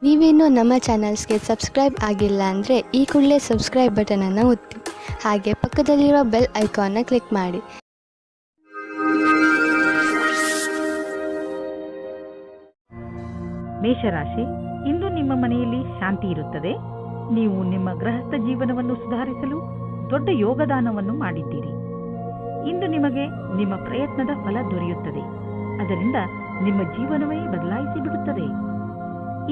ನೀವೇನೂ ನಮ್ಮ ಚಾನಲ್ಸ್ಗೆ ಸಬ್ಸ್ಕ್ರೈಬ್ ಆಗಿಲ್ಲ ಅಂದರೆ ಈ ಕೂಡಲೇ ಸಬ್ಸ್ಕ್ರೈಬ್ ಬಟನನ್ನು ಒತ್ತಿ ಹಾಗೆ ಪಕ್ಕದಲ್ಲಿರುವ ಬೆಲ್ ಐಕಾನ್ನ ಕ್ಲಿಕ್ ಮಾಡಿ. ಮೇಷರಾಶಿ, ಇಂದು ನಿಮ್ಮ ಮನೆಯಲ್ಲಿ ಶಾಂತಿ ಇರುತ್ತದೆ. ನೀವು ನಿಮ್ಮ ಗೃಹಸ್ಥ ಜೀವನವನ್ನು ಸುಧಾರಿಸಲು ದೊಡ್ಡ ಯೋಗದಾನವನ್ನು ಮಾಡಿದ್ದೀರಿ. ಇಂದು ನಿಮಗೆ ನಿಮ್ಮ ಪ್ರಯತ್ನದ ಫಲ ದೊರೆಯುತ್ತದೆ. ಅದರಿಂದ ನಿಮ್ಮ ಜೀವನವೇ ಬದಲಾಯಿಸಿ ಬಿಡುತ್ತದೆ.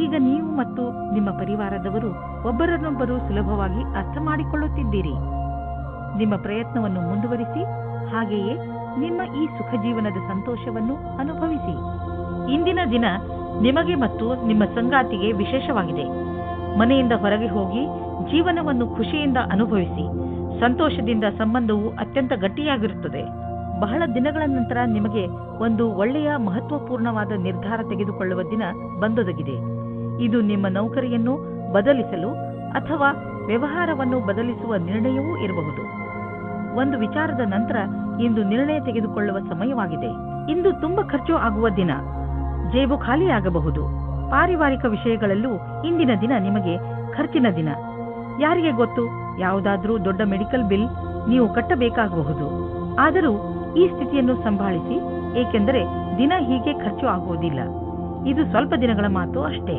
ಈಗ ನೀವು ಮತ್ತು ನಿಮ್ಮ ಪರಿವಾರದವರು ಒಬ್ಬರನ್ನೊಬ್ಬರು ಸುಲಭವಾಗಿ ಅರ್ಥ ಮಾಡಿಕೊಳ್ಳುತ್ತಿದ್ದೀರಿ. ನಿಮ್ಮ ಪ್ರಯತ್ನವನ್ನು ಮುಂದುವರಿಸಿ, ಹಾಗೆಯೇ ನಿಮ್ಮ ಈ ಸುಖ ಜೀವನದ ಸಂತೋಷವನ್ನು ಅನುಭವಿಸಿ. ಇಂದಿನ ದಿನ ನಿಮಗೆ ಮತ್ತು ನಿಮ್ಮ ಸಂಗಾತಿಗೆ ವಿಶೇಷವಾಗಿದೆ. ಮನೆಯಿಂದ ಹೊರಗೆ ಹೋಗಿ ಜೀವನವನ್ನು ಖುಷಿಯಿಂದ ಅನುಭವಿಸಿ. ಸಂತೋಷದಿಂದ ಸಂಬಂಧವು ಅತ್ಯಂತ ಗಟ್ಟಿಯಾಗಿರುತ್ತದೆ. ಬಹಳ ದಿನಗಳ ನಂತರ ನಿಮಗೆ ಒಂದು ಒಳ್ಳೆಯ ಮಹತ್ವಪೂರ್ಣವಾದ ನಿರ್ಧಾರ ತೆಗೆದುಕೊಳ್ಳುವ ದಿನ ಬಂದೊದಗಿದೆ. ಇದು ನಿಮ್ಮ ನೌಕರಿಯನ್ನು ಬದಲಿಸಲು ಅಥವಾ ವ್ಯವಹಾರವನ್ನು ಬದಲಿಸುವ ನಿರ್ಣಯವೂ ಇರಬಹುದು. ಒಂದು ವಿಚಾರದ ನಂತರ ಇಂದು ನಿರ್ಣಯ ತೆಗೆದುಕೊಳ್ಳುವ ಸಮಯವಾಗಿದೆ. ಇಂದು ತುಂಬಾ ಖರ್ಚು ಆಗುವ ದಿನ. ಜೇಬು ಖಾಲಿಯಾಗಬಹುದು. ಪಾರಿವಾರಿಕ ವಿಷಯಗಳಲ್ಲೂ ಇಂದಿನ ದಿನ ನಿಮಗೆ ಖರ್ಚಿನ ದಿನ. ಯಾರಿಗೆ ಗೊತ್ತು, ಯಾವುದಾದ್ರೂ ದೊಡ್ಡ ಮೆಡಿಕಲ್ ಬಿಲ್ ನೀವು ಕಟ್ಟಬೇಕಾಗಬಹುದು. ಆದರೂ ಈ ಸ್ಥಿತಿಯನ್ನು ಸಂಭಾಳಿಸಿ, ಏಕೆಂದರೆ ದಿನ ಹೀಗೆ ಖರ್ಚು ಆಗುವುದಿಲ್ಲ. ಇದು ಸ್ವಲ್ಪ ದಿನಗಳ ಮಾತು ಅಷ್ಟೇ.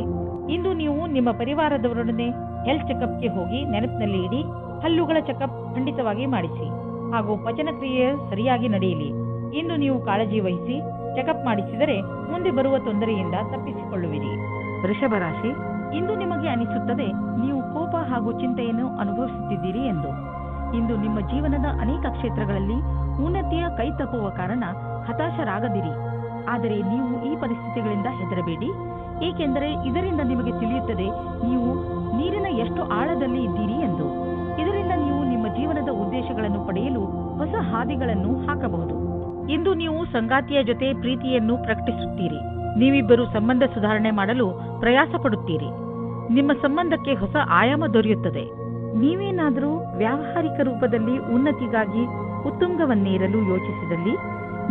ಇಂದು ನೀವು ನಿಮ್ಮ ಪರಿವಾರದವರೊಡನೆ ಹೆಲ್ತ್ ಚೆಕಪ್ಗೆ ಹೋಗಿ ನೆನಪಿನಲ್ಲಿ ಇಡಿ. ಹಲ್ಲುಗಳ ಚೆಕಪ್ ಖಂಡಿತವಾಗಿ ಮಾಡಿಸಿ, ಹಾಗೂ ಪಚನ ಕ್ರಿಯೆ ಸರಿಯಾಗಿ ನಡೆಯಲಿ. ಇಂದು ನೀವು ಕಾಳಜಿ ವಹಿಸಿ ಚೆಕಪ್ ಮಾಡಿಸಿದರೆ ಮುಂದೆ ಬರುವ ತೊಂದರೆಯಿಂದ ತಪ್ಪಿಸಿಕೊಳ್ಳುವಿರಿ. ವೃಷಭ ರಾಶಿ, ಇಂದು ನಿಮಗೆ ಅನಿಸುತ್ತದೆ ನೀವು ಕೋಪ ಹಾಗೂ ಚಿಂತೆಯನ್ನು ಅನುಭವಿಸುತ್ತಿದ್ದೀರಿ ಎಂದು. ಇಂದು ನಿಮ್ಮ ಜೀವನದ ಅನೇಕ ಕ್ಷೇತ್ರಗಳಲ್ಲಿ ಉನ್ನತಿಯ ಕೈ ತಪ್ಪುವ ಕಾರಣ ಹತಾಶರಾಗದಿರಿ. ಆದರೆ ನೀವು ಈ ಪರಿಸ್ಥಿತಿಗಳಿಂದ ಹೆದರಬೇಡಿ, ಏಕೆಂದರೆ ಇದರಿಂದ ನಿಮಗೆ ತಿಳಿಯುತ್ತದೆ ನೀವು ನೀರಿನ ಎಷ್ಟು ಆಳದಲ್ಲಿ ಇದ್ದೀರಿ ಎಂದು. ಇದರಿಂದ ನೀವು ನಿಮ್ಮ ಜೀವನದ ಉದ್ದೇಶಗಳನ್ನು ಪಡೆಯಲು ಹೊಸ ಹಾದಿಗಳನ್ನು ಹಾಕಬಹುದು. ಇಂದು ನೀವು ಸಂಗಾತಿಯ ಜೊತೆ ಪ್ರೀತಿಯನ್ನು ಪ್ರಕಟಿಸುತ್ತೀರಿ. ನೀವಿಬ್ಬರು ಸಂಬಂಧ ಸುಧಾರಣೆ ಮಾಡಲು ಪ್ರಯಾಸ ಪಡುತ್ತೀರಿ. ನಿಮ್ಮ ಸಂಬಂಧಕ್ಕೆ ಹೊಸ ಆಯಾಮ ದೊರೆಯುತ್ತದೆ. ನೀವೇನಾದರೂ ವ್ಯಾವಹಾರಿಕ ರೂಪದಲ್ಲಿ ಉನ್ನತಿಗಾಗಿ ಉತ್ತುಂಗವನ್ನೇರಲು ಯೋಚಿಸಿದಲ್ಲಿ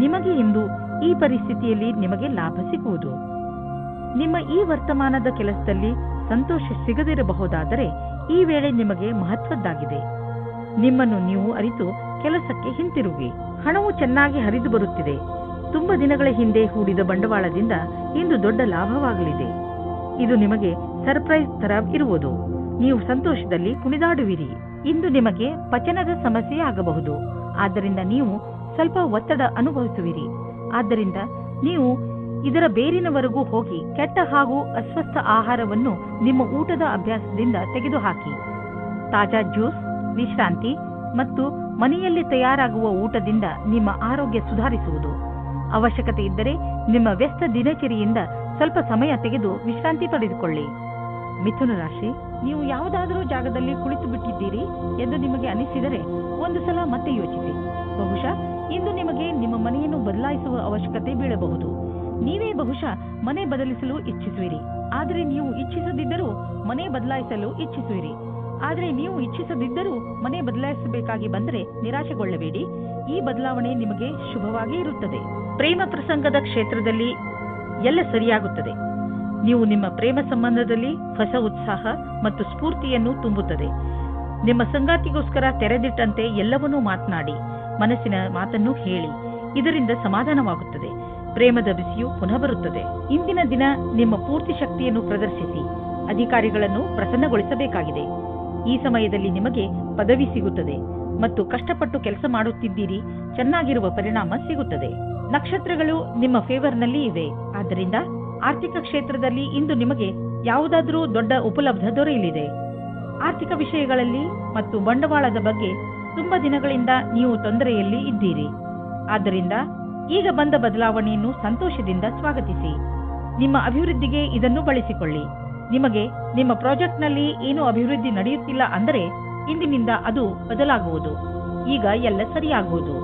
ನಿಮಗೆ ಇಂದು ಈ ಪರಿಸ್ಥಿತಿಯಲ್ಲಿ ನಿಮಗೆ ಲಾಭ ಸಿಗುವುದು. ನಿಮ್ಮ ಈ ವರ್ತಮಾನದ ಕೆಲಸದಲ್ಲಿ ಸಂತೋಷ ಸಿಗದಿರಬಹುದಾದರೆ ಈ ವೇಳೆ ನಿಮಗೆ ಮಹತ್ವದ್ದಾಗಿದೆ. ನಿಮ್ಮನ್ನು ನೀವು ಅರಿತು ಕೆಲಸಕ್ಕೆ ಹಿಂತಿರುಗಿ. ಹಣವು ಚೆನ್ನಾಗಿ ಹರಿದು ಬರುತ್ತಿದೆ. ತುಂಬ ದಿನಗಳ ಹಿಂದೆ ಹೂಡಿದ ಬಂಡವಾಳದಿಂದ ಇಂದು ದೊಡ್ಡ ಲಾಭವಾಗಲಿದೆ. ಇದು ನಿಮಗೆ ಸರ್ಪ್ರೈಸ್ ತರ ಇರುವುದು. ನೀವು ಸಂತೋಷದಲ್ಲಿ ಕುಣಿದಾಡುವಿರಿ. ಇಂದು ನಿಮಗೆ ಪಚನದ ಸಮಸ್ಯೆ ಆಗಬಹುದು. ಆದ್ದರಿಂದ ನೀವು ಸ್ವಲ್ಪ ಒತ್ತಡ ಅನುಭವಿಸುವಿರಿ. ಆದ್ದರಿಂದ ನೀವು ಇದರ ಬೇರಿನವರೆಗೂ ಹೋಗಿ ಕೆಟ್ಟ ಹಾಗೂ ಅಸ್ವಸ್ಥ ಆಹಾರವನ್ನು ನಿಮ್ಮ ಊಟದ ಅಭ್ಯಾಸದಿಂದ ತೆಗೆದುಹಾಕಿ. ತಾಜಾ ಜ್ಯೂಸ್, ವಿಶ್ರಾಂತಿ ಮತ್ತು ಮನೆಯಲ್ಲಿ ತಯಾರಾಗುವ ಊಟದಿಂದ ನಿಮ್ಮ ಆರೋಗ್ಯ ಸುಧಾರಿಸುವುದು. ಅವಶ್ಯಕತೆ ಇದ್ದರೆ ನಿಮ್ಮ ವ್ಯಸ್ತ ದಿನಚರಿಯಿಂದ ಸ್ವಲ್ಪ ಸಮಯ ತೆಗೆದು ವಿಶ್ರಾಂತಿ ಪಡೆದುಕೊಳ್ಳಿ. ಮಿಥುನ ರಾಶಿ, ನೀವು ಯಾವುದಾದರೂ ಜಾಗದಲ್ಲಿ ಕುಳಿತು ಬಿಟ್ಟಿದ್ದೀರಿ ಎಂದು ನಿಮಗೆ ಅನಿಸಿದರೆ ಒಂದು ಸಲ ಮತ್ತೆ ಯೋಚಿಸಿ. ಬಹುಶಃ ಇಂದು ನಿಮಗೆ ನಿಮ್ಮ ಮನೆಯನ್ನು ಬದಲಾಯಿಸುವ ಅವಶ್ಯಕತೆ ಬೀಳಬಹುದು. ನೀವೇ ಬಹುಶಃ ಮನೆ ಬದಲಿಸಲು ಇಚ್ಛಿಸುವಿರಿ. ಆದರೆ ನೀವು ಇಚ್ಛಿಸದಿದ್ದರೂ ಮನೆ ಬದಲಾಯಿಸಲು ಇಚ್ಛಿಸುವಿರಿ. ಆದರೆ ನೀವು ಇಚ್ಛಿಸದಿದ್ದರೂ ಮನೆ ಬದಲಾಯಿಸಬೇಕಾಗಿ ಬಂದರೆ ನಿರಾಶೆಗೊಳ್ಳಬೇಡಿ. ಈ ಬದಲಾವಣೆ ನಿಮಗೆ ಶುಭವಾಗಿ ಇರುತ್ತದೆ. ಪ್ರೇಮ ಪ್ರಸಂಗದ ಕ್ಷೇತ್ರದಲ್ಲಿ ಎಲ್ಲ ಸರಿಯಾಗುತ್ತದೆ. ನೀವು ನಿಮ್ಮ ಪ್ರೇಮ ಸಂಬಂಧದಲ್ಲಿ ಹೊಸ ಉತ್ಸಾಹ ಮತ್ತು ಸ್ಫೂರ್ತಿಯನ್ನು ತುಂಬುತ್ತದೆ. ನಿಮ್ಮ ಸಂಗಾತಿಗೋಸ್ಕರ ತೆರೆದಿಟ್ಟಂತೆ ಎಲ್ಲವನ್ನೂ ಮಾತನಾಡಿ, ಮನಸ್ಸಿನ ಮಾತನ್ನು ಹೇಳಿ. ಇದರಿಂದ ಸಮಾಧಾನವಾಗುತ್ತದೆ. ಪ್ರೇಮದ ಬಿಸಿಯು ಪುನಃ ಬರುತ್ತದೆ. ಇಂದಿನ ದಿನ ನಿಮ್ಮ ಪೂರ್ತಿ ಶಕ್ತಿಯನ್ನು ಪ್ರದರ್ಶಿಸಿ ಅಧಿಕಾರಿಗಳನ್ನು ಪ್ರಸನ್ನಗೊಳಿಸಬೇಕಾಗಿದೆ. ಈ ಸಮಯದಲ್ಲಿ ನಿಮಗೆ ಪದವಿ ಸಿಗುತ್ತದೆ ಮತ್ತು ಕಷ್ಟಪಟ್ಟು ಕೆಲಸ ಮಾಡುತ್ತಿದ್ದೀರಿ. ಚೆನ್ನಾಗಿರುವ ಪರಿಣಾಮ ಸಿಗುತ್ತದೆ. ನಕ್ಷತ್ರಗಳು ನಿಮ್ಮ ಫೇವರ್ನಲ್ಲಿ ಇವೆ. ಆದ್ದರಿಂದ ಆರ್ಥಿಕ ಕ್ಷೇತ್ರದಲ್ಲಿ ಇಂದು ನಿಮಗೆ ಯಾವುದಾದರೂ ದೊಡ್ಡ ಉಪಲಬ್ಧ ದೊರೆಯಲಿದೆ. ಆರ್ಥಿಕ ವಿಷಯಗಳಲ್ಲಿ ಮತ್ತು ಬಂಡವಾಳದ ಬಗ್ಗೆ ತುಂಬಾ ದಿನಗಳಿಂದ ನೀವು ತೊಂದರೆಯಲ್ಲಿ ಇದ್ದೀರಿ. ಆದ್ದರಿಂದ ಈಗ ಬಂದ ಬದಲಾವಣೆಯನ್ನು ಸಂತೋಷದಿಂದ ಸ್ವಾಗತಿಸಿ. ನಿಮ್ಮ ಅಭಿವೃದ್ಧಿಗೆ ಇದನ್ನು ಬಳಸಿಕೊಳ್ಳಿ. ನಿಮಗೆ ನಿಮ್ಮ ಪ್ರಾಜೆಕ್ಟ್ನಲ್ಲಿ ಏನೂ ಅಭಿವೃದ್ಧಿ ನಡೆಯುತ್ತಿಲ್ಲ ಅಂದರೆ ಇಂದಿನಿಂದ ಅದು ಬದಲಾಗುವುದು. ಈಗ ಎಲ್ಲ ಸರಿಯಾಗುವುದು.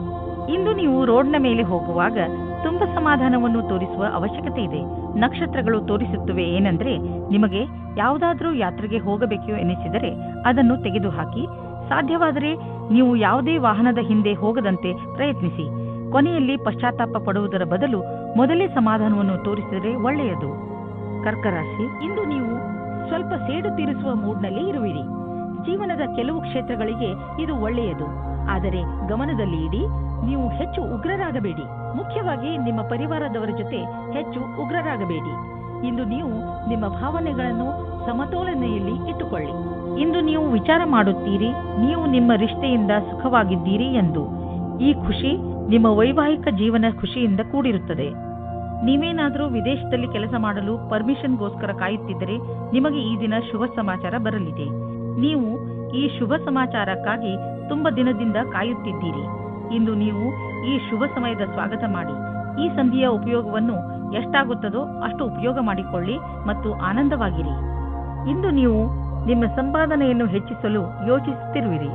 ಇಂದು ನೀವು ರೋಡ್ನ ಮೇಲೆ ಹೋಗುವಾಗ ತುಂಬಾ ಸಮಾಧಾನವನ್ನು ತೋರಿಸುವ ಅವಶ್ಯಕತೆ ಇದೆ. ನಕ್ಷತ್ರಗಳು ತೋರಿಸುತ್ತವೆ ಏನಂದ್ರೆ, ನಿಮಗೆ ಯಾವುದಾದ್ರೂ ಯಾತ್ರೆಗೆ ಹೋಗಬೇಕು ಎನಿಸಿದರೆ ಅದನ್ನು ತೆಗೆದುಹಾಕಿ. ಸಾಧ್ಯವಾದರೆ ನೀವು ಯಾವುದೇ ವಾಹನದ ಹಿಂದೆ ಹೋಗದಂತೆ ಪ್ರಯತ್ನಿಸಿ. ಕೊನೆಯಲ್ಲಿ ಪಶ್ಚಾತ್ತಾಪ ಪಡುವುದರ ಬದಲು ಮೊದಲೇ ಸಮಾಧಾನವನ್ನು ತೋರಿಸಿದರೆ ಒಳ್ಳೆಯದು. ಕರ್ಕ ರಾಶಿ, ಇಂದು ನೀವು ಸ್ವಲ್ಪ ಸೇಡು ತೀರಿಸುವ ಮೂಡ್ನಲ್ಲಿ ಇರುವಿರಿ. ಜೀವನದ ಕೆಲವು ಕ್ಷೇತ್ರಗಳಿಗೆ ಇದು ಒಳ್ಳೆಯದು, ಆದರೆ ಗಮನದಲ್ಲಿ ಇಡಿ, ನೀವು ಹೆಚ್ಚು ಉಗ್ರರಾಗಬೇಡಿ. ಮುಖ್ಯವಾಗಿ ನಿಮ್ಮ ಪರಿವಾರದವರ ಜೊತೆ ಹೆಚ್ಚು ಉಗ್ರರಾಗಬೇಡಿ. ಇಂದು ನೀವು ನಿಮ್ಮ ಭಾವನೆಗಳನ್ನು ಸಮತೋಲನೆಯಲ್ಲಿ ಇಟ್ಟುಕೊಳ್ಳಿ. ಇಂದು ನೀವು ವಿಚಾರ ಮಾಡುತ್ತೀರಿ, ನೀವು ನಿಮ್ಮ ರಿಶ್ತೆಯಿಂದ ಸುಖವಾಗಿದ್ದೀರಿ ಎಂದು. ಈ ಖುಷಿ ನಿಮ್ಮ ವೈವಾಹಿಕ ಜೀವನ ಖುಷಿಯಿಂದ ಕೂಡಿರುತ್ತದೆ. ನೀವೇನಾದರೂ ವಿದೇಶದಲ್ಲಿ ಕೆಲಸ ಮಾಡಲು ಪರ್ಮಿಷನ್ಗೋಸ್ಕರ ಕಾಯುತ್ತಿದ್ದರೆ ನಿಮಗೆ ಈ ದಿನ ಶುಭ ಸಮಾಚಾರ ಬರಲಿದೆ. ನೀವು ಈ ಶುಭ ಸಮಾಚಾರಕ್ಕಾಗಿ ತುಂಬ ದಿನದಿಂದ ಕಾಯುತ್ತಿದ್ದೀರಿ. ಇಂದು ನೀವು ಈ ಶುಭ ಸಮಯದ ಸ್ವಾಗತ ಮಾಡಿ. ಈ ಸಂಧಿಯ ಉಪಯೋಗವನ್ನು ಎಷ್ಟಾಗುತ್ತದೋ ಅಷ್ಟು ಉಪಯೋಗ ಮಾಡಿಕೊಳ್ಳಿ ಮತ್ತು ಆನಂದವಾಗಿರಿ. ಇಂದು ನೀವು ನಿಮ್ಮ ಸಂಪಾದನೆಯನ್ನು ಹೆಚ್ಚಿಸಲು ಯೋಚಿಸುತ್ತಿರುವಿರಿ.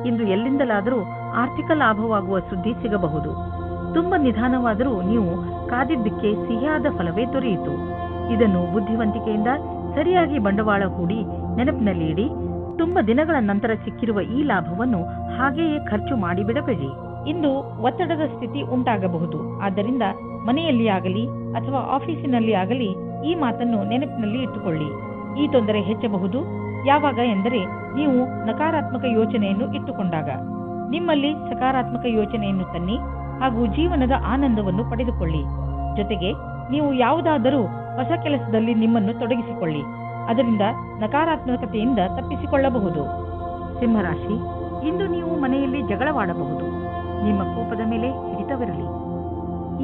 ಇಂದು ಎಲ್ಲಿಂದಲಾದರೂ ಆರ್ಥಿಕ ಲಾಭವಾಗುವ ಸುದ್ದಿ ಸಿಗಬಹುದು. ತುಂಬ ನಿಧಾನವಾದರೂ ನೀವು ಕಾದಿದ್ದಕ್ಕೆ ಸಿಹಿಯಾದ ಫಲವೇ ದೊರೆಯಿತು. ಇದನ್ನು ಬುದ್ಧಿವಂತಿಕೆಯಿಂದ ಸರಿಯಾಗಿ ಬಂಡವಾಳ ಹೂಡಿ ನೆನಪಿನಲ್ಲಿ ಇಡಿ. ತುಂಬ ದಿನಗಳ ನಂತರ ಸಿಕ್ಕಿರುವ ಈ ಲಾಭವನ್ನು ಹಾಗೆಯೇ ಖರ್ಚು ಮಾಡಿಬಿಡಬೇಡಿ. ಇಂದು ಒತ್ತಡದ ಸ್ಥಿತಿ ಉಂಟಾಗಬಹುದು. ಆದ್ದರಿಂದ ಮನೆಯಲ್ಲಿ ಆಗಲಿ ಅಥವಾ ಆಫೀಸಿನಲ್ಲಿ ಆಗಲಿ ಈ ಮಾತನ್ನು ನೆನಪಿನಲ್ಲಿ ಇಟ್ಟುಕೊಳ್ಳಿ. ಈ ತೊಂದರೆ ಹೆಚ್ಚಬಹುದು. ಯಾವಾಗ ಎಂದರೆ ನೀವು ನಕಾರಾತ್ಮಕ ಯೋಚನೆಯನ್ನು ಇಟ್ಟುಕೊಂಡಾಗ. ನಿಮ್ಮಲ್ಲಿ ಸಕಾರಾತ್ಮಕ ಯೋಚನೆಯನ್ನು ತನ್ನಿ ಹಾಗೂ ಜೀವನದ ಆನಂದವನ್ನು ಪಡೆದುಕೊಳ್ಳಿ. ಜೊತೆಗೆ ನೀವು ಯಾವುದಾದರೂ ಹೊಸ ಕೆಲಸದಲ್ಲಿ ನಿಮ್ಮನ್ನು ತೊಡಗಿಸಿಕೊಳ್ಳಿ. ಅದರಿಂದ ನಕಾರಾತ್ಮಕತೆಯಿಂದ ತಪ್ಪಿಸಿಕೊಳ್ಳಬಹುದು. ಸಿಂಹರಾಶಿ, ಇಂದು ನೀವು ಮನೆಯಲ್ಲಿ ಜಗಳವಾಡಬಹುದು. ನಿಮ್ಮ ಕೋಪದ ಮೇಲೆ ಹಿಡಿತವಿರಲಿ.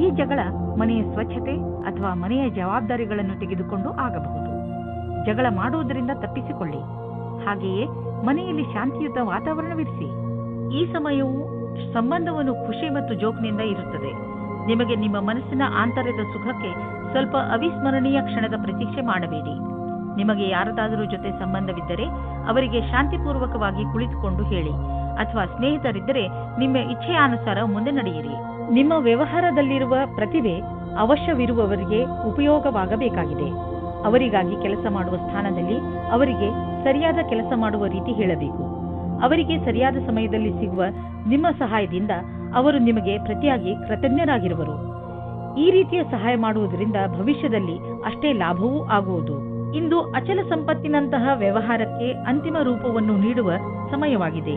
ಈ ಜಗಳ ಮನೆಯ ಸ್ವಚ್ಛತೆ ಅಥವಾ ಮನೆಯ ಜವಾಬ್ದಾರಿಗಳನ್ನು ತೆಗೆದುಕೊಂಡು ಆಗಬಹುದು. ಜಗಳ ಮಾಡುವುದರಿಂದ ತಪ್ಪಿಸಿಕೊಳ್ಳಿ. ಹಾಗೆಯೇ ಮನೆಯಲ್ಲಿ ಶಾಂತಿಯುತ ವಾತಾವರಣವಿರಿಸಿ. ಈ ಸಮಯವು ಸಂಬಂಧವನ್ನು ಖುಷಿ ಮತ್ತು ಜೋಕ್ನಿಂದ ಇರುತ್ತದೆ. ನಿಮಗೆ ನಿಮ್ಮ ಮನಸ್ಸಿನ ಆಂತರ್ಯದ ಸುಖಕ್ಕೆ ಸ್ವಲ್ಪ ಅವಿಸ್ಮರಣೀಯ ಕ್ಷಣದ ಪ್ರತೀಕ್ಷೆ ಮಾಡಬೇಡಿ. ನಿಮಗೆ ಯಾರದಾದರೂ ಜೊತೆ ಸಂಬಂಧವಿದ್ದರೆ ಅವರಿಗೆ ಶಾಂತಿಪೂರ್ವಕವಾಗಿ ಕುಳಿತುಕೊಂಡು ಹೇಳಿ, ಅಥವಾ ಸ್ನೇಹಿತರಿದ್ದರೆ ನಿಮ್ಮ ಇಚ್ಛೆಯಾನುಸಾರ ಮುಂದೆ ನಡೆಯಿರಿ. ನಿಮ್ಮ ವ್ಯವಹಾರದಲ್ಲಿರುವ ಪ್ರತಿಭೆ ಅವಶ್ಯವಿರುವವರಿಗೆ ಉಪಯೋಗವಾಗಬೇಕಾಗಿದೆ. ಅವರಿಗಾಗಿ ಕೆಲಸ ಮಾಡುವ ಸ್ಥಾನದಲ್ಲಿ ಅವರಿಗೆ ಸರಿಯಾದ ಕೆಲಸ ಮಾಡುವ ರೀತಿ ಹೇಳಬೇಕು. ಅವರಿಗೆ ಸರಿಯಾದ ಸಮಯದಲ್ಲಿ ಸಿಗುವ ನಿಮ್ಮ ಸಹಾಯದಿಂದ ಅವರು ನಿಮಗೆ ಪ್ರತಿಯಾಗಿ ಕೃತಜ್ಞರಾಗಿರುವರು. ಈ ರೀತಿಯ ಸಹಾಯ ಮಾಡುವುದರಿಂದ ಭವಿಷ್ಯದಲ್ಲಿ ಅಷ್ಟೇ ಲಾಭವೂ ಆಗುವುದು. ಇಂದು ಅಚಲ ಸಂಪತ್ತಿನಂತಹ ವ್ಯವಹಾರಕ್ಕೆ ಅಂತಿಮ ರೂಪವನ್ನು ನೀಡುವ ಸಮಯವಾಗಿದೆ.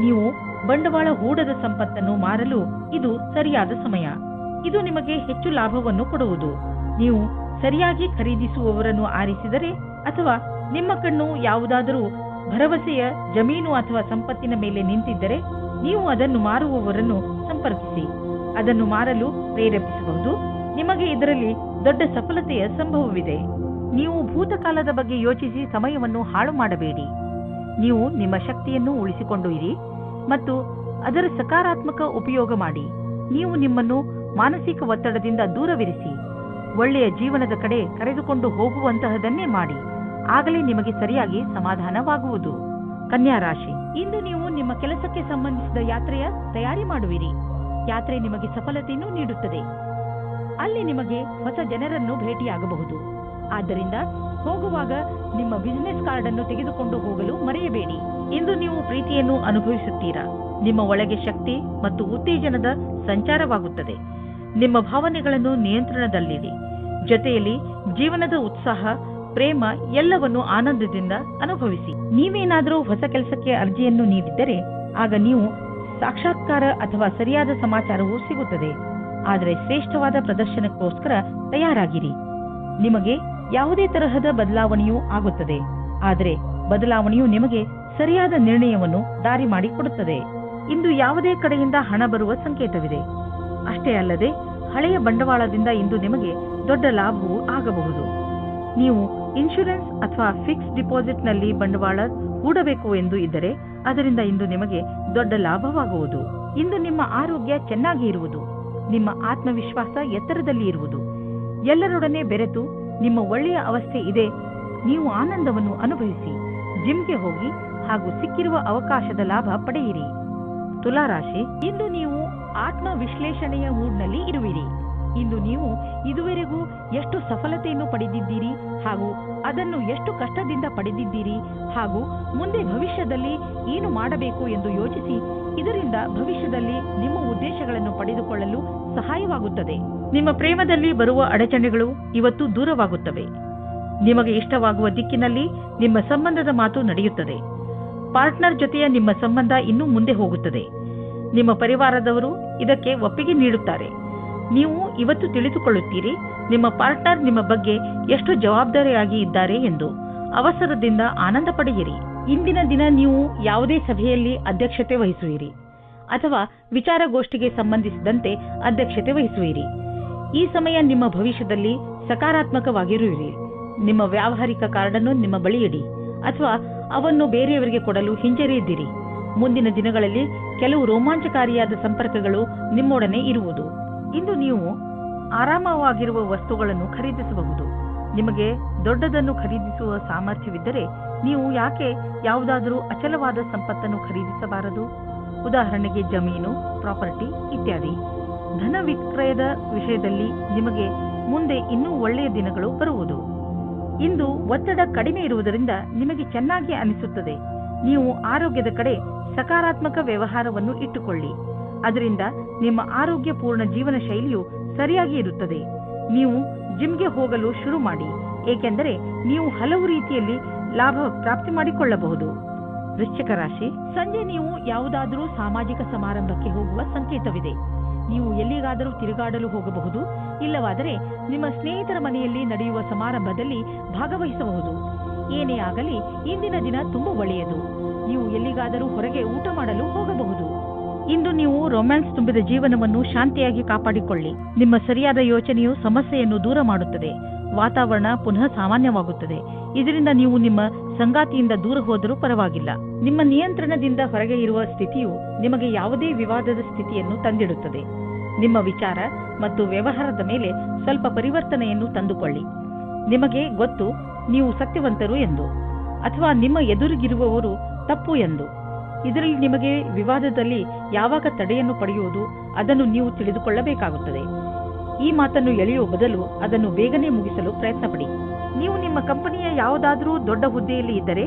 ನೀವು ಬಂಡವಾಳ ಹೂಡದ ಸಂಪತ್ತನ್ನು ಮಾರಲು ಇದು ಸರಿಯಾದ ಸಮಯ. ಇದು ನಿಮಗೆ ಹೆಚ್ಚು ಲಾಭವನ್ನು ಕೊಡುವುದು. ನೀವು ಸರಿಯಾಗಿ ಖರೀದಿಸುವವರನ್ನು ಆರಿಸಿದರೆ ಅಥವಾ ನಿಮ್ಮ ಕಣ್ಣು ಯಾವುದಾದರೂ ಭರವಸೆಯ ಜಮೀನು ಅಥವಾ ಸಂಪತ್ತಿನ ಮೇಲೆ ನಿಂತಿದ್ದರೆ ನೀವು ಅದನ್ನು ಮಾರುವವರನ್ನು ಸಂಪರ್ಕಿಸಿ. ಅದನ್ನು ಮಾರಲು ಪ್ರೇರೇಪಿಸಬಹುದು. ನಿಮಗೆ ಇದರಲ್ಲಿ ದೊಡ್ಡ ಸಫಲತೆಯ ಸಂಭವವಿದೆ. ನೀವು ಭೂತಕಾಲದ ಬಗ್ಗೆ ಯೋಚಿಸಿ ಸಮಯವನ್ನು ಹಾಳು ಮಾಡಬೇಡಿ. ನೀವು ನಿಮ್ಮ ಶಕ್ತಿಯನ್ನು ಉಳಿಸಿಕೊಂಡು ಇರಿ ಮತ್ತು ಅದರ ಸಕಾರಾತ್ಮಕ ಉಪಯೋಗ ಮಾಡಿ. ನೀವು ನಿಮ್ಮನ್ನು ಮಾನಸಿಕ ಒತ್ತಡದಿಂದ ದೂರವಿರಿಸಿ. ಒಳ್ಳೆಯ ಜೀವನದ ಕಡೆ ಕರೆದುಕೊಂಡು ಹೋಗುವಂತಹದನ್ನೇ ಮಾಡಿ. ಆಗಲೇ ನಿಮಗೆ ಸರಿಯಾಗಿ ಸಮಾಧಾನವಾಗುವುದು. ಕನ್ಯಾ ರಾಶಿ, ಇಂದು ನೀವು ನಿಮ್ಮ ಕೆಲಸಕ್ಕೆ ಸಂಬಂಧಿಸಿದ ಯಾತ್ರೆಯ ತಯಾರಿ ಮಾಡುವಿರಿ. ಯಾತ್ರೆ ನಿಮಗೆ ಸಫಲತೆಯನ್ನು ನೀಡುತ್ತದೆ. ಅಲ್ಲಿ ನಿಮಗೆ ಹೊಸ ಜನರನ್ನು ಭೇಟಿಯಾಗಬಹುದು. ಆದ್ದರಿಂದ ಹೋಗುವಾಗ ನಿಮ್ಮ ಬಿಸಿನೆಸ್ ಕಾರ್ಡ್ ಅನ್ನು ತೆಗೆದುಕೊಂಡು ಹೋಗಲು ಮರೆಯಬೇಡಿ. ಇಂದು ನೀವು ಪ್ರೀತಿಯನ್ನು ಅನುಭವಿಸುತ್ತೀರಾ. ನಿಮ್ಮ ಒಳಗೆ ಶಕ್ತಿ ಮತ್ತು ಉತ್ತೇಜನದ ಸಂಚಾರವಾಗುತ್ತದೆ. ನಿಮ್ಮ ಭಾವನೆಗಳನ್ನು ನಿಯಂತ್ರಣದಲ್ಲಿಡಿ. ಜೊತೆಯಲ್ಲಿ ಜೀವನದ ಉತ್ಸಾಹ, ಪ್ರೇಮ ಎಲ್ಲವನ್ನು ಆನಂದದಿಂದ ಅನುಭವಿಸಿ. ನೀವೇನಾದರೂ ಹೊಸ ಕೆಲಸಕ್ಕೆ ಅರ್ಜಿಯನ್ನು ನೀಡಿದ್ದರೆ ಆಗ ನೀವು ಸಾಕ್ಷಾತ್ಕಾರ ಅಥವಾ ಸರಿಯಾದ ಸಮಾಚಾರವೂ ಸಿಗುತ್ತದೆ. ಆದರೆ ಶ್ರೇಷ್ಠವಾದ ಪ್ರದರ್ಶನಕ್ಕೋಸ್ಕರ ತಯಾರಾಗಿರಿ. ನಿಮಗೆ ಯಾವುದೇ ತರಹದ ಬದಲಾವಣೆಯೂ ಆಗುತ್ತದೆ. ಆದರೆ ಬದಲಾವಣೆಯು ನಿಮಗೆ ಸರಿಯಾದ ನಿರ್ಣಯವನ್ನು ದಾರಿ ಮಾಡಿಕೊಡುತ್ತದೆ. ಇಂದು ಯಾವುದೇ ಕಡೆಯಿಂದ ಹಣ ಬರುವ ಸಂಕೇತವಿದೆ. ಅಷ್ಟೇ ಅಲ್ಲದೆ ಹಳೆಯ ಬಂಡವಾಳದಿಂದ ಇಂದು ನಿಮಗೆ ದೊಡ್ಡ ಲಾಭವೂ ಆಗಬಹುದು. ನೀವು ಇನ್ಶೂರೆನ್ಸ್ ಅಥವಾ ಫಿಕ್ಸ್ ಡಿಪಾಸಿಟ್ನಲ್ಲಿ ಬಂಡವಾಳ ಹೂಡಬೇಕು ಎಂದು ಇದ್ದರೆ ಅದರಿಂದ ಇಂದು ನಿಮಗೆ ದೊಡ್ಡ ಲಾಭವಾಗುವುದು. ಇಂದು ನಿಮ್ಮ ಆರೋಗ್ಯ ಚೆನ್ನಾಗಿ ಇರುವುದು. ನಿಮ್ಮ ಆತ್ಮವಿಶ್ವಾಸ ಎತ್ತರದಲ್ಲಿ ಇರುವುದು. ಎಲ್ಲರೊಡನೆ ಬೆರೆತು ನಿಮ್ಮ ಒಳ್ಳೆಯ ಅವಸ್ಥೆ ಇದೆ. ನೀವು ಆನಂದವನ್ನು ಅನುಭವಿಸಿ. ಜಿಮ್ಗೆ ಹೋಗಿ ಹಾಗೂ ಸಿಕ್ಕಿರುವ ಅವಕಾಶದ ಲಾಭ ಪಡೆಯಿರಿ. ತುಲಾರಾಶಿ, ಇಂದು ನೀವು ಆತ್ಮ ವಿಶ್ಲೇಷಣೆಯ ಮೂಡ್ನಲ್ಲಿ ಇರುವಿರಿ. ಇಂದು ನೀವು ಇದುವರೆಗೂ ಎಷ್ಟು ಸಫಲತೆಯನ್ನು ಪಡೆದಿದ್ದೀರಿ ಹಾಗೂ ಅದನ್ನು ಎಷ್ಟು ಕಷ್ಟದಿಂದ ಪಡೆದಿದ್ದೀರಿ ಹಾಗೂ ಮುಂದೆ ಭವಿಷ್ಯದಲ್ಲಿ ಏನು ಮಾಡಬೇಕು ಎಂದು ಯೋಚಿಸಿ. ಇದರಿಂದ ಭವಿಷ್ಯದಲ್ಲಿ ನಿಮ್ಮ ಉದ್ದೇಶಗಳನ್ನು ಪಡೆದುಕೊಳ್ಳಲು ಸಹಾಯವಾಗುತ್ತದೆ. ನಿಮ್ಮ ಪ್ರೇಮದಲ್ಲಿ ಬರುವ ಅಡಚಣೆಗಳು ಇವತ್ತು ದೂರವಾಗುತ್ತವೆ. ನಿಮಗೆ ಇಷ್ಟವಾಗುವ ದಿಕ್ಕಿನಲ್ಲಿ ನಿಮ್ಮ ಸಂಬಂಧದ ಮಾತು ನಡೆಯುತ್ತದೆ. ಪಾರ್ಟ್ನರ್ ಜೊತೆಯ ನಿಮ್ಮ ಸಂಬಂಧ ಇನ್ನೂ ಮುಂದೆ ಹೋಗುತ್ತದೆ. ನಿಮ್ಮ ಪರಿವಾರದವರು ಇದಕ್ಕೆ ಒಪ್ಪಿಗೆ ನೀಡುತ್ತಾರೆ. ನೀವು ಇವತ್ತು ತಿಳಿದುಕೊಳ್ಳುತ್ತೀರಿ ನಿಮ್ಮ ಪಾರ್ಟ್ನರ್ ನಿಮ್ಮ ಬಗ್ಗೆ ಎಷ್ಟು ಜವಾಬ್ದಾರಿಯಾಗಿ ಇದ್ದಾರೆ ಎಂದು. ಅವಸರದಿಂದ ಆನಂದ ಪಡೆಯಿರಿ. ಇಂದಿನ ದಿನ ನೀವು ಯಾವುದೇ ಸಭೆಯಲ್ಲಿ ಅಧ್ಯಕ್ಷತೆ ವಹಿಸುವಿರಿ ಅಥವಾ ವಿಚಾರಗೋಷ್ಠಿಗೆ ಸಂಬಂಧಿಸಿದಂತೆ ಅಧ್ಯಕ್ಷತೆ ವಹಿಸುವಿರಿ. ಈ ಸಮಯ ನಿಮ್ಮ ಭವಿಷ್ಯದಲ್ಲಿ ಸಕಾರಾತ್ಮಕವಾಗಿರುವಿರಿ. ನಿಮ್ಮ ವ್ಯಾವಹಾರಿಕ ಕಾರ್ಡನ್ನು ನಿಮ್ಮ ಬಳಿ ಇಡಿ ಅಥವಾ ಅವನ್ನು ಬೇರೆಯವರಿಗೆ ಕೊಡಲು ಹಿಂಜರಿಯದಿರಿ. ಮುಂದಿನ ದಿನಗಳಲ್ಲಿ ಕೆಲವು ರೋಮಾಂಚಕಾರಿಯಾದ ಸಂಪರ್ಕಗಳು ನಿಮ್ಮೊಡನೆ ಇರುವುದು. ಇಂದು ನೀವು ಆರಾಮವಾಗಿರುವ ವಸ್ತುಗಳನ್ನು ಖರೀದಿಸಬಹುದು. ನಿಮಗೆ ದೊಡ್ಡದನ್ನು ಖರೀದಿಸುವ ಸಾಮರ್ಥ್ಯವಿದ್ದರೆ ನೀವು ಯಾಕೆ ಯಾವುದಾದರೂ ಅಚಲವಾದ ಸಂಪತ್ತನ್ನು ಖರೀದಿಸಬಾರದು? ಉದಾಹರಣೆಗೆ ಜಮೀನು, ಪ್ರಾಪರ್ಟಿ ಇತ್ಯಾದಿ. ಧನ ವಿಕ್ರಯದ ವಿಷಯದಲ್ಲಿ ನಿಮಗೆ ಮುಂದೆ ಇನ್ನೂ ಒಳ್ಳೆಯ ದಿನಗಳು ಬರುವುದು. ಇಂದು ಒತ್ತಡ ಕಡಿಮೆ ಇರುವುದರಿಂದ ನಿಮಗೆ ಚೆನ್ನಾಗಿ ಅನಿಸುತ್ತದೆ. ನೀವು ಆರೋಗ್ಯದ ಕಡೆ ಸಕಾರಾತ್ಮಕ ವ್ಯವಹಾರವನ್ನು ಇಟ್ಟುಕೊಳ್ಳಿ. ಅದರಿಂದ ನಿಮ್ಮ ಆರೋಗ್ಯಪೂರ್ಣ ಜೀವನ ಶೈಲಿಯು ಸರಿಯಾಗಿ ಇರುತ್ತದೆ. ನೀವು ಜಿಮ್ಗೆ ಹೋಗಲು ಶುರು ಮಾಡಿ, ಏಕೆಂದರೆ ನೀವು ಹಲವು ರೀತಿಯಲ್ಲಿ ಲಾಭ ಪ್ರಾಪ್ತಿ ಮಾಡಿಕೊಳ್ಳಬಹುದು. ವೃಶ್ಚಿಕ ರಾಶಿ, ಸಂಜೆ ನೀವು ಯಾವುದಾದರೂ ಸಾಮಾಜಿಕ ಸಮಾರಂಭಕ್ಕೆ ಹೋಗುವ ಸಂಕೇತವಿದೆ. ನೀವು ಎಲ್ಲಿಗಾದರೂ ತಿರುಗಾಡಲು ಹೋಗಬಹುದು. ಇಲ್ಲವಾದರೆ ನಿಮ್ಮ ಸ್ನೇಹಿತರ ಮನೆಯಲ್ಲಿ ನಡೆಯುವ ಸಮಾರಂಭದಲ್ಲಿ ಭಾಗವಹಿಸಬಹುದು. ಏನೇ ಆಗಲಿ ಇಂದಿನ ದಿನ ತುಂಬಾ ಒಳ್ಳೆಯದು. ನೀವು ಎಲ್ಲಿಗಾದರೂ ಹೊರಗೆ ಊಟ ಮಾಡಲು ಹೋಗಬಹುದು. ಇಂದು ನೀವು ರೊಮ್ಯಾನ್ಸ್ ತುಂಬಿದ ಜೀವನವನ್ನು ಶಾಂತಿಯಾಗಿ ಕಾಪಾಡಿಕೊಳ್ಳಿ. ನಿಮ್ಮ ಸರಿಯಾದ ಯೋಚನೆಯು ಸಮಸ್ಯೆಯನ್ನು ದೂರ ಮಾಡುತ್ತದೆ. ವಾತಾವರಣ ಪುನಃ ಸಾಮಾನ್ಯವಾಗುತ್ತದೆ. ಇದರಿಂದ ನೀವು ನಿಮ್ಮ ಸಂಗಾತಿಯಿಂದ ದೂರ ಹೋದರೂ ಪರವಾಗಿಲ್ಲ. ನಿಮ್ಮ ನಿಯಂತ್ರಣದಿಂದ ಹೊರಗೆ ಇರುವ ಸ್ಥಿತಿಯು ನಿಮಗೆ ಯಾವುದೇ ವಿವಾದದ ಸ್ಥಿತಿಯನ್ನು ತಂದಿಡುತ್ತದೆ. ನಿಮ್ಮ ವಿಚಾರ ಮತ್ತು ವ್ಯವಹಾರದ ಮೇಲೆ ಸ್ವಲ್ಪ ಪರಿವರ್ತನೆಯನ್ನು ತಂದುಕೊಳ್ಳಿ. ನಿಮಗೆ ಗೊತ್ತು ನೀವು ಸತ್ಯವಂತರು ಎಂದು, ಅಥವಾ ನಿಮ್ಮ ಎದುರಿಗಿರುವವರು ತಪ್ಪು ಎಂದು. ಇದರಲ್ಲಿ ನಿಮಗೆ ವಿವಾದದಲ್ಲಿ ಯಾವಾಗ ತಡೆಯನ್ನು ಪಡೆಯುವುದು ಅದನ್ನು ನೀವು ತಿಳಿದುಕೊಳ್ಳಬೇಕಾಗುತ್ತದೆ. ಈ ಮಾತನ್ನು ಎಳೆಯುವ ಬದಲು ಅದನ್ನು ಬೇಗನೆ ಮುಗಿಸಲು ಪ್ರಯತ್ನಪಡಿ. ನೀವು ನಿಮ್ಮ ಕಂಪನಿಯ ಯಾವುದಾದರೂ ದೊಡ್ಡ ಹುದ್ದೆಯಲ್ಲಿ ಇದ್ದರೆ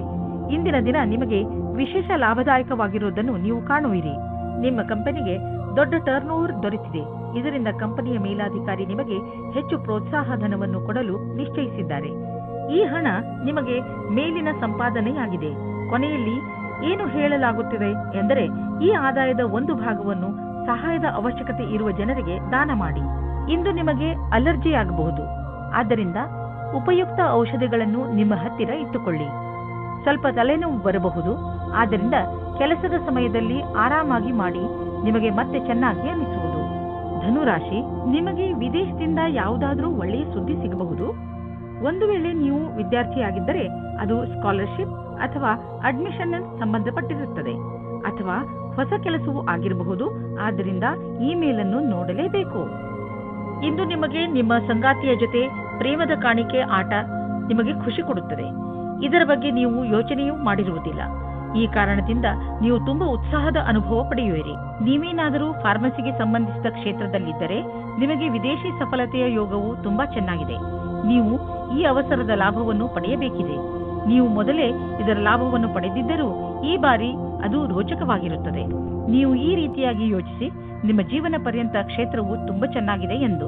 ಇಂದಿನ ದಿನ ನಿಮಗೆ ವಿಶೇಷ ಲಾಭದಾಯಕವಾಗಿರುವುದನ್ನು ನೀವು ಕಾಣುವಿರಿ. ನಿಮ್ಮ ಕಂಪನಿಗೆ ದೊಡ್ಡ ಟರ್ನ್ ಓವರ್ ದೊರೆತಿದೆ. ಇದರಿಂದ ಕಂಪನಿಯ ಮೇಲಾಧಿಕಾರಿ ನಿಮಗೆ ಹೆಚ್ಚು ಪ್ರೋತ್ಸಾಹ ಧನವನ್ನು ಕೊಡಲು ನಿಶ್ಚಯಿಸಿದ್ದಾರೆ. ಈ ಹಣ ನಿಮಗೆ ಮೇಲಿನ ಸಂಪಾದನೆಯಾಗಿದೆ. ಕೊನೆಯಲ್ಲಿ ಏನು ಹೇಳಲಾಗುತ್ತಿದೆ ಎಂದರೆ ಈ ಆದಾಯದ ಒಂದು ಭಾಗವನ್ನು ಸಹಾಯದ ಅವಶ್ಯಕತೆ ಇರುವ ಜನರಿಗೆ ದಾನ ಮಾಡಿ. ಇಂದು ನಿಮಗೆ ಅಲರ್ಜಿ ಆಗಬಹುದು. ಆದ್ದರಿಂದ ಉಪಯುಕ್ತ ಔಷಧಿಗಳನ್ನು ನಿಮ್ಮ ಹತ್ತಿರ ಇಟ್ಟುಕೊಳ್ಳಿ. ಸ್ವಲ್ಪ ತಲೆನೋವು ಬರಬಹುದು. ಆದ್ದರಿಂದ ಕೆಲಸದ ಸಮಯದಲ್ಲಿ ಆರಾಮಾಗಿ ಮಾಡಿ, ನಿಮಗೆ ಮತ್ತೆ ಚೆನ್ನಾಗಿ ಅನಿಸುವುದು. ಧನುರಾಶಿ, ನಿಮಗೆ ವಿದೇಶದಿಂದ ಯಾವುದಾದ್ರೂ ಒಳ್ಳೆಯ ಸುದ್ದಿ ಸಿಗಬಹುದು. ಒಂದು ವೇಳೆ ನೀವು ವಿದ್ಯಾರ್ಥಿಯಾಗಿದ್ದರೆ ಅದು ಸ್ಕಾಲರ್ಶಿಪ್ ಅಥವಾ ಅಡ್ಮಿಷನ್ ಸಂಬಂಧಪಟ್ಟಿರುತ್ತದೆ, ಅಥವಾ ಹೊಸ ಕೆಲಸವೂ ಆಗಿರಬಹುದು. ಆದ್ದರಿಂದ ಇಮೇಲ್ ಅನ್ನು ನೋಡಲೇಬೇಕು. ಇಂದು ನಿಮಗೆ ನಿಮ್ಮ ಸಂಗಾತಿಯ ಜೊತೆ ಪ್ರೇಮದ ಕಾಣಿಕೆ ಆಟ ನಿಮಗೆ ಖುಷಿ ಕೊಡುತ್ತದೆ. ಇದರ ಬಗ್ಗೆ ನೀವು ಯೋಚನೆಯೂ ಮಾಡಿರುವುದಿಲ್ಲ. ಈ ಕಾರಣದಿಂದ ನೀವು ತುಂಬಾ ಉತ್ಸಾಹದ ಅನುಭವ ಪಡೆಯುವಿರಿ. ನೀವೇನಾದರೂ ಫಾರ್ಮಸಿಗೆ ಸಂಬಂಧಿಸಿದ ಕ್ಷೇತ್ರದಲ್ಲಿದ್ದರೆ ನಿಮಗೆ ವಿದೇಶಿ ಸಫಲತೆಯ ಯೋಗವು ತುಂಬಾ ಚೆನ್ನಾಗಿದೆ. ನೀವು ಈ ಅವಸರದ ಲಾಭವನ್ನು ಪಡೆಯಬೇಕಿದೆ. ನೀವು ಮೊದಲೇ ಇದರ ಲಾಭವನ್ನು ಪಡೆದಿದ್ದರೂ ಈ ಬಾರಿ ಅದು ರೋಚಕವಾಗಿರುತ್ತದೆ. ನೀವು ಈ ರೀತಿಯಾಗಿ ಯೋಚಿಸಿ, ನಿಮ್ಮ ಜೀವನ ಪರ್ಯಂತ ಕ್ಷೇತ್ರವು ತುಂಬಾ ಚೆನ್ನಾಗಿದೆ ಎಂದು.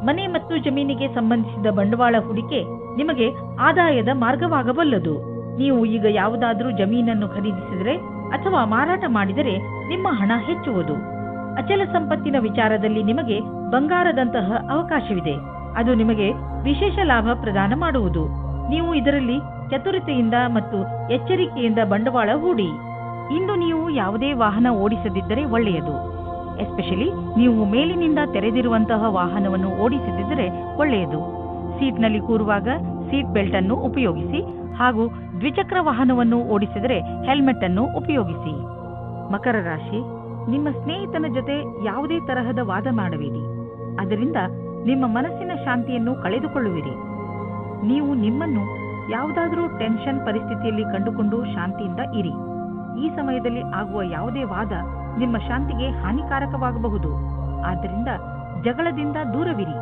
ಮನೆ ಮತ್ತು ಜಮೀನಿಗೆ ಸಂಬಂಧಿಸಿದ ಬಂಡವಾಳ ಹೂಡಿಕೆ ನಿಮಗೆ ಆದಾಯದ ಮಾರ್ಗವಾಗಬಲ್ಲದು. ನೀವು ಈಗ ಯಾವುದಾದರೂ ಜಮೀನನ್ನು ಖರೀದಿಸಿದರೆ ಅಥವಾ ಮಾರಾಟ ಮಾಡಿದರೆ ನಿಮ್ಮ ಹಣ ಹೆಚ್ಚುವುದು. ಅಚಲ ಸಂಪತ್ತಿನ ವಿಚಾರದಲ್ಲಿ ನಿಮಗೆ ಬಂಗಾರದಂತಹ ಅವಕಾಶವಿದೆ. ಅದು ನಿಮಗೆ ವಿಶೇಷ ಲಾಭ ಪ್ರದಾನ ಮಾಡುವುದು. ನೀವು ಇದರಲ್ಲಿ ಚತುರತೆಯಿಂದ ಮತ್ತು ಎಚ್ಚರಿಕೆಯಿಂದ ಬಂಡವಾಳ ಹೂಡಿ. ಇಂದು ನೀವು ಯಾವುದೇ ವಾಹನ ಓಡಿಸದಿದ್ದರೆ ಒಳ್ಳೆಯದು. ಎಸ್ಪೆಷಲಿ ನೀವು ಮೇಲಿನಿಂದ ತೆರೆದಿರುವಂತಹ ವಾಹನವನ್ನು ಓಡಿಸದಿದ್ದರೆ ಒಳ್ಳೆಯದು. ಸೀಟ್ನಲ್ಲಿ ಕೂರುವಾಗ ಸೀಟ್ ಬೆಲ್ಟ್ ಅನ್ನು ಉಪಯೋಗಿಸಿ ಹಾಗೂ ದ್ವಿಚಕ್ರ ವಾಹನವನ್ನು ಓಡಿಸಿದರೆ ಹೆಲ್ಮೆಟ್ ಅನ್ನು ಉಪಯೋಗಿಸಿ. ಮಕರ ರಾಶಿ, ನಿಮ್ಮ ಸ್ನೇಹಿತನ ಜೊತೆ ಯಾವುದೇ ತರಹದ ವಾದ ಮಾಡಬೇಡಿ. ಅದರಿಂದ ನಿಮ್ಮ ಮನಸ್ಸಿನ ಶಾಂತಿಯನ್ನು ಕಳೆದುಕೊಳ್ಳುವಿರಿ. ನೀವು ನಿಮ್ಮನ್ನು ಯಾವುದಾದರೂ ಟೆನ್ಷನ್ ಪರಿಸ್ಥಿತಿಯಲ್ಲಿ ಕಂಡುಕೊಂಡು ಶಾಂತಿಯಿಂದ ಇರಿ. ಈ ಸಮಯದಲ್ಲಿ ಆಗುವ ಯಾವುದೇ ವಾದ ನಿಮ್ಮ ಶಾಂತಿಗೆ ಹಾನಿಕಾರಕವಾಗಬಹುದು. ಆದ್ದರಿಂದ ಜಗಳದಿಂದ ದೂರವಿರಿ.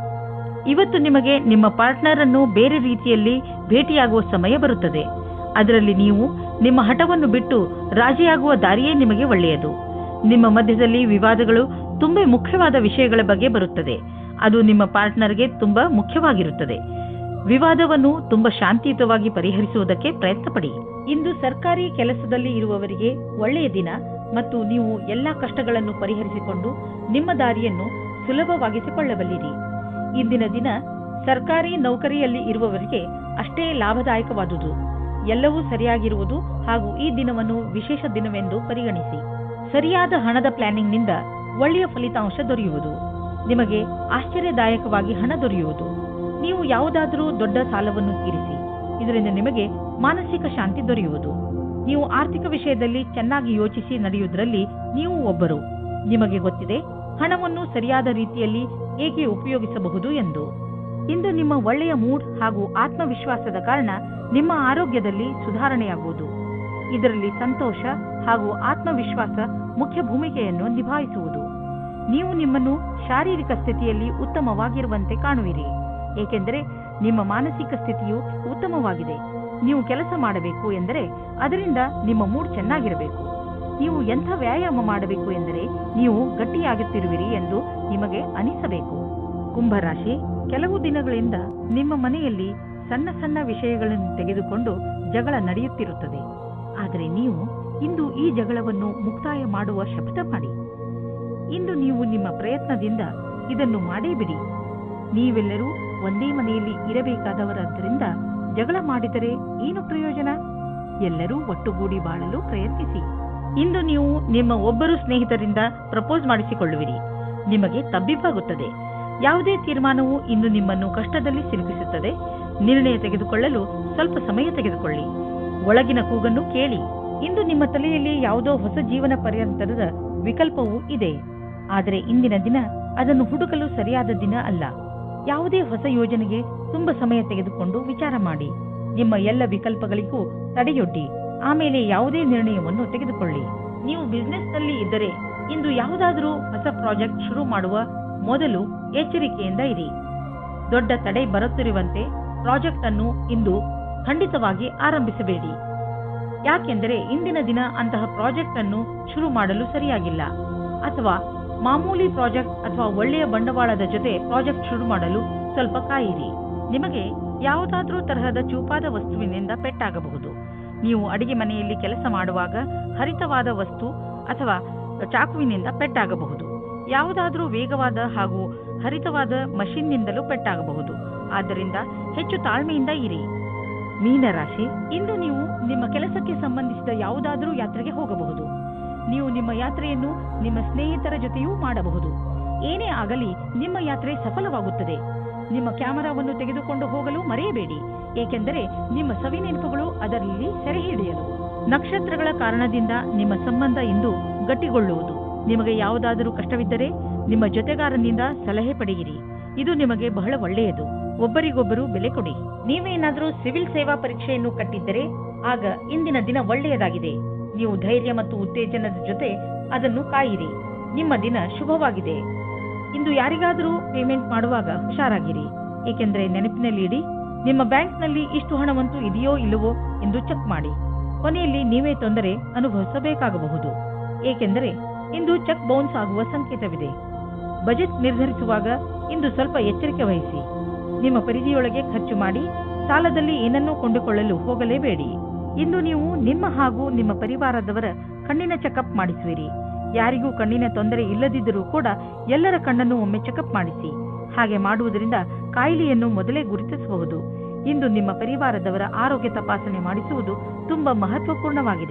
ಇವತ್ತು ನಿಮಗೆ ನಿಮ್ಮ ಪಾರ್ಟ್ನರ್ ಅನ್ನು ಬೇರೆ ರೀತಿಯಲ್ಲಿ ಭೇಟಿಯಾಗುವ ಸಮಯ ಬರುತ್ತದೆ. ಅದರಲ್ಲಿ ನೀವು ನಿಮ್ಮ ಹಠವನ್ನು ಬಿಟ್ಟು ರಾಜಿಯಾಗುವ ದಾರಿಯೇ ನಿಮಗೆ ಒಳ್ಳೆಯದು. ನಿಮ್ಮ ಮಧ್ಯದಲ್ಲಿ ವಿವಾದಗಳು ತುಂಬಾ ಮುಖ್ಯವಾದ ವಿಷಯಗಳ ಬಗ್ಗೆ ಬರುತ್ತದೆ. ಅದು ನಿಮ್ಮ ಪಾರ್ಟ್ನರ್ಗೆ ತುಂಬಾ ಮುಖ್ಯವಾಗಿರುತ್ತದೆ. ವಿವಾದವನ್ನು ತುಂಬಾ ಶಾಂತಿಯುತವಾಗಿ ಪರಿಹರಿಸುವುದಕ್ಕೆ ಪ್ರಯತ್ನ ಪಡಿ. ಇಂದು ಸರ್ಕಾರಿ ಕೆಲಸದಲ್ಲಿ ಇರುವವರಿಗೆ ಒಳ್ಳೆಯ ದಿನ ಮತ್ತು ನೀವು ಎಲ್ಲಾ ಕಷ್ಟಗಳನ್ನು ಪರಿಹರಿಸಿಕೊಂಡು ನಿಮ್ಮ ದಾರಿಯನ್ನು ಸುಲಭವಾಗಿಸಿಕೊಳ್ಳಬಲ್ಲಿರಿ. ಇಂದಿನ ದಿನ ಸರ್ಕಾರಿ ನೌಕರಿಯಲ್ಲಿ ಇರುವವರಿಗೆ ಅಷ್ಟೇ ಲಾಭದಾಯಕವಾದುದು. ಎಲ್ಲವೂ ಸರಿಯಾಗಿರುವುದು ಹಾಗೂ ಈ ದಿನವನ್ನು ವಿಶೇಷ ದಿನವೆಂದು ಪರಿಗಣಿಸಿ. ಸರಿಯಾದ ಹಣದ ಪ್ಲಾನಿಂಗ್ನಿಂದ ಒಳ್ಳೆಯ ಫಲಿತಾಂಶ ದೊರೆಯುವುದು. ನಿಮಗೆ ಆಶ್ಚರ್ಯದಾಯಕವಾಗಿ ಹಣ ದೊರೆಯುವುದು. ನೀವು ಯಾವುದಾದರೂ ದೊಡ್ಡ ಸಾಲವನ್ನು ತೀರಿಸಿ. ಇದರಿಂದ ನಿಮಗೆ ಮಾನಸಿಕ ಶಾಂತಿ ದೊರೆಯುವುದು. ನೀವು ಆರ್ಥಿಕ ವಿಷಯದಲ್ಲಿ ಚೆನ್ನಾಗಿ ಯೋಚಿಸಿ ನಡೆಯುವುದರಲ್ಲಿ ನೀವು ಒಬ್ಬರು. ನಿಮಗೆ ಗೊತ್ತಿದೆ ಹಣವನ್ನು ಸರಿಯಾದ ರೀತಿಯಲ್ಲಿ ಹೇಗೆ ಉಪಯೋಗಿಸಬಹುದು ಎಂದು. ಇಂದು ನಿಮ್ಮ ಒಳ್ಳೆಯ ಮೂಡ್ ಹಾಗೂ ಆತ್ಮವಿಶ್ವಾಸದ ಕಾರಣ ನಿಮ್ಮ ಆರೋಗ್ಯದಲ್ಲಿ ಸುಧಾರಣೆಯಾಗುವುದು. ಇದರಲ್ಲಿ ಸಂತೋಷ ಹಾಗೂ ಆತ್ಮವಿಶ್ವಾಸ ಮುಖ್ಯ ಭೂಮಿಕೆಯನ್ನು ನಿಭಾಯಿಸುವುದು. ನೀವು ನಿಮ್ಮನ್ನು ಶಾರೀರಿಕ ಸ್ಥಿತಿಯಲ್ಲಿ ಉತ್ತಮವಾಗಿರುವಂತೆ ಕಾಣುವಿರಿ, ಏಕೆಂದರೆ ನಿಮ್ಮ ಮಾನಸಿಕ ಸ್ಥಿತಿಯು ಉತ್ತಮವಾಗಿದೆ. ನೀವು ಕೆಲಸ ಮಾಡಬೇಕು ಎಂದರೆ ಅದರಿಂದ ನಿಮ್ಮ ಮೂಡ್ ಚೆನ್ನಾಗಿರಬೇಕು. ನೀವು ಎಂಥ ವ್ಯಾಯಾಮ ಮಾಡಬೇಕು ಎಂದರೆ ನೀವು ಗಟ್ಟಿಯಾಗುತ್ತಿರುವಿರಿ ಎಂದು ನಿಮಗೆ ಅನಿಸಬೇಕು. ಕುಂಭರಾಶಿ, ಕೆಲವು ದಿನಗಳಿಂದ ನಿಮ್ಮ ಮನೆಯಲ್ಲಿ ಸಣ್ಣ ಸಣ್ಣ ವಿಷಯಗಳನ್ನು ತೆಗೆದುಕೊಂಡು ಜಗಳ ನಡೆಯುತ್ತಿರುತ್ತದೆ. ಆದರೆ ನೀವು ಇಂದು ಈ ಜಗಳವನ್ನು ಮುಕ್ತಾಯ ಮಾಡುವ ಶಪಥ ಮಾಡಿ. ಇಂದು ನೀವು ನಿಮ್ಮ ಪ್ರಯತ್ನದಿಂದ ಇದನ್ನು ಮಾಡೇ ಬಿಡಿ. ನೀವೆಲ್ಲರೂ ಒಂದೇ ಮನೆಯಲ್ಲಿ ಇರಬೇಕಾದವರಾದ್ದರಿಂದ ಜಗಳ ಮಾಡಿದರೆ ಏನು ಪ್ರಯೋಜನ? ಎಲ್ಲರೂ ಒಟ್ಟುಗೂಡಿ ಬಾಳಲು ಪ್ರಯತ್ನಿಸಿ. ಇಂದು ನೀವು ನಿಮ್ಮ ಒಬ್ಬರು ಸ್ನೇಹಿತರಿಂದ ಪ್ರಪೋಸ್ ಮಾಡಿಸಿಕೊಳ್ಳುವಿರಿ. ನಿಮಗೆ ತಬ್ಬಿಬ್ಬಾಗುತ್ತದೆ. ಯಾವುದೇ ತೀರ್ಮಾನವು ಇಂದು ನಿಮ್ಮನ್ನು ಕಷ್ಟದಲ್ಲಿ ಸಿಲುಕಿಸುತ್ತದೆ. ನಿರ್ಣಯ ತೆಗೆದುಕೊಳ್ಳಲು ಸ್ವಲ್ಪ ಸಮಯ ತೆಗೆದುಕೊಳ್ಳಿ. ಒಳಗಿನ ಕೂಗನ್ನು ಕೇಳಿ. ಇಂದು ನಿಮ್ಮ ತಲೆಯಲ್ಲಿ ಯಾವುದೋ ಹೊಸ ಜೀವನ ಪರ್ಯಂತರದ ವಿಕಲ್ಪವೂ ಇದೆ. ಆದರೆ ಇಂದಿನ ದಿನ ಅದನ್ನು ಹುಡುಕಲು ಸರಿಯಾದ ದಿನ ಅಲ್ಲ. ಯಾವುದೇ ಹೊಸ ಯೋಜನೆಗೆ ತುಂಬಾ ಸಮಯ ತೆಗೆದುಕೊಂಡು ವಿಚಾರ ಮಾಡಿ. ನಿಮ್ಮ ಎಲ್ಲ ವಿಕಲ್ಪಗಳಿಗೂ ತಡೆಯೊಡ್ಡಿ. ಆಮೇಲೆ ಯಾವುದೇ ನಿರ್ಣಯವನ್ನು ತೆಗೆದುಕೊಳ್ಳಿ. ನೀವು ಬಿಸಿನೆಸ್ನಲ್ಲಿ ಇದ್ದರೆ ಇಂದು ಯಾವುದಾದರೂ ಹೊಸ ಪ್ರಾಜೆಕ್ಟ್ ಶುರು ಮಾಡುವ ಮೊದಲು ಎಚ್ಚರಿಕೆಯಿಂದ ಇರಿ. ದೊಡ್ಡ ತಡೆ ಬರುತ್ತಿರುವಂತೆ ಪ್ರಾಜೆಕ್ಟ್ ಅನ್ನು ಇಂದು ಖಂಡಿತವಾಗಿ ಆರಂಭಿಸಬೇಡಿ. ಯಾಕೆಂದರೆ ಇಂದಿನ ದಿನ ಅಂತಹ ಪ್ರಾಜೆಕ್ಟ್ ಅನ್ನು ಶುರು ಮಾಡಲು ಸರಿಯಾಗಿಲ್ಲ. ಅಥವಾ ಮಾಮೂಲಿ ಪ್ರಾಜೆಕ್ಟ್ ಅಥವಾ ಒಳ್ಳೆಯ ಬಂಡವಾಳದ ಜೊತೆ ಪ್ರಾಜೆಕ್ಟ್ ಶುರು ಮಾಡಲು ಸ್ವಲ್ಪ ಕಾಯಿರಿ. ನಿಮಗೆ ಯಾವುದಾದ್ರೂ ತರಹದ ಚೂಪಾದ ವಸ್ತುವಿನಿಂದ ಪೆಟ್ಟಾಗಬಹುದು. ನೀವು ಅಡಿಗೆ ಮನೆಯಲ್ಲಿ ಕೆಲಸ ಮಾಡುವಾಗ ಹರಿತವಾದ ವಸ್ತು ಅಥವಾ ಚಾಕುವಿನಿಂದ ಪೆಟ್ಟಾಗಬಹುದು. ಯಾವುದಾದ್ರೂ ವೇಗವಾದ ಹಾಗೂ ಹರಿತವಾದ ಮಷಿನ್ನಿಂದಲೂ ಪೆಟ್ಟಾಗಬಹುದು. ಆದ್ದರಿಂದ ಹೆಚ್ಚು ತಾಳ್ಮೆಯಿಂದ ಇರಿ. ಮೀನರಾಶಿ, ಇಂದು ನೀವು ನಿಮ್ಮ ಕೆಲಸಕ್ಕೆ ಸಂಬಂಧಿಸಿದ ಯಾವುದಾದರೂ ಯಾತ್ರೆಗೆ ಹೋಗಬಹುದು. ನೀವು ನಿಮ್ಮ ಯಾತ್ರೆಯನ್ನು ನಿಮ್ಮ ಸ್ನೇಹಿತರ ಜೊತೆಯೂ ಮಾಡಬಹುದು. ಏನೇ ಆಗಲಿ ನಿಮ್ಮ ಯಾತ್ರೆ ಸಫಲವಾಗುತ್ತದೆ. ನಿಮ್ಮ ಕ್ಯಾಮೆರಾವನ್ನು ತೆಗೆದುಕೊಂಡು ಹೋಗಲು ಮರೆಯಬೇಡಿ, ಏಕೆಂದರೆ ನಿಮ್ಮ ಸವಿನೆನಪುಗಳು ಅದರಲ್ಲಿ ಸೆರೆ ಹಿಡಿಯಲು. ನಕ್ಷತ್ರಗಳ ಕಾರಣದಿಂದ ನಿಮ್ಮ ಸಂಬಂಧ ಇಂದು ಗಟ್ಟಿಗೊಳ್ಳುವುದು. ನಿಮಗೆ ಯಾವುದಾದರೂ ಕಷ್ಟವಿದ್ದರೆ ನಿಮ್ಮ ಜೊತೆಗಾರನಿಂದ ಸಲಹೆ ಪಡೆಯಿರಿ. ಇದು ನಿಮಗೆ ಬಹಳ ಒಳ್ಳೆಯದು. ಒಬ್ಬರಿಗೊಬ್ಬರು ಬೆಲೆ ಕೊಡಿ. ನೀವೇನಾದರೂ ಸಿವಿಲ್ ಸೇವಾ ಪರೀಕ್ಷೆಯನ್ನು ಕಟ್ಟಿದ್ದರೆ ಆಗ ಇಂದಿನ ದಿನ ಒಳ್ಳೆಯದಾಗಿದೆ. ನೀವು ಧೈರ್ಯ ಮತ್ತು ಉತ್ತೇಜನದ ಜೊತೆ ಅದನ್ನು ಕಾಯಿರಿ. ನಿಮ್ಮ ದಿನ ಶುಭವಾಗಿದೆ. ಇಂದು ಯಾರಿಗಾದರೂ ಪೇಮೆಂಟ್ ಮಾಡುವಾಗ ಹುಷಾರಾಗಿರಿ, ಏಕೆಂದರೆ ನೆನಪಿನಲ್ಲಿ ಇಡಿ, ನಿಮ್ಮ ಬ್ಯಾಂಕ್ನಲ್ಲಿ ಇಷ್ಟು ಹಣವಂತೂ ಇದೆಯೋ ಇಲ್ಲವೋ ಎಂದು ಚೆಕ್ ಮಾಡಿ. ಕೊನೆಯಲ್ಲಿ ನೀವೇ ತೊಂದರೆ ಅನುಭವಿಸಬೇಕಾಗಬಹುದು, ಏಕೆಂದರೆ ಇಂದು ಚೆಕ್ ಬೌನ್ಸ್ ಆಗುವ ಸಂಕೇತವಿದೆ. ಬಜೆಟ್ ನಿರ್ಧರಿಸುವಾಗ ಇಂದು ಸ್ವಲ್ಪ ಎಚ್ಚರಿಕೆ ವಹಿಸಿ. ನಿಮ್ಮ ಪರಿಧಿಯೊಳಗೆ ಖರ್ಚು ಮಾಡಿ. ಸಾಲದಲ್ಲಿ ಏನನ್ನೂ ಕೊಂಡುಕೊಳ್ಳಲು ಹೋಗಲೇಬೇಡಿ. ಇಂದು ನೀವು ನಿಮ್ಮ ಹಾಗೂ ನಿಮ್ಮ ಪರಿವಾರದವರ ಕಣ್ಣಿನ ಚೆಕಪ್ ಮಾಡಿಸುವಿರಿ. ಯಾರಿಗೂ ಕಣ್ಣಿನ ತೊಂದರೆ ಇಲ್ಲದಿದ್ದರೂ ಕೂಡ ಎಲ್ಲರ ಕಣ್ಣನ್ನು ಒಮ್ಮೆ ಚೆಕಪ್ ಮಾಡಿಸಿ. ಹಾಗೆ ಮಾಡುವುದರಿಂದ ಕಾಯಿಲೆಯನ್ನು ಮೊದಲೇ ಗುರುತಿಸಬಹುದು. ಇಂದು ನಿಮ್ಮ ಪರಿವಾರದವರ ಆರೋಗ್ಯ ತಪಾಸಣೆ ಮಾಡಿಸುವುದು ತುಂಬಾ ಮಹತ್ವಪೂರ್ಣವಾಗಿದೆ.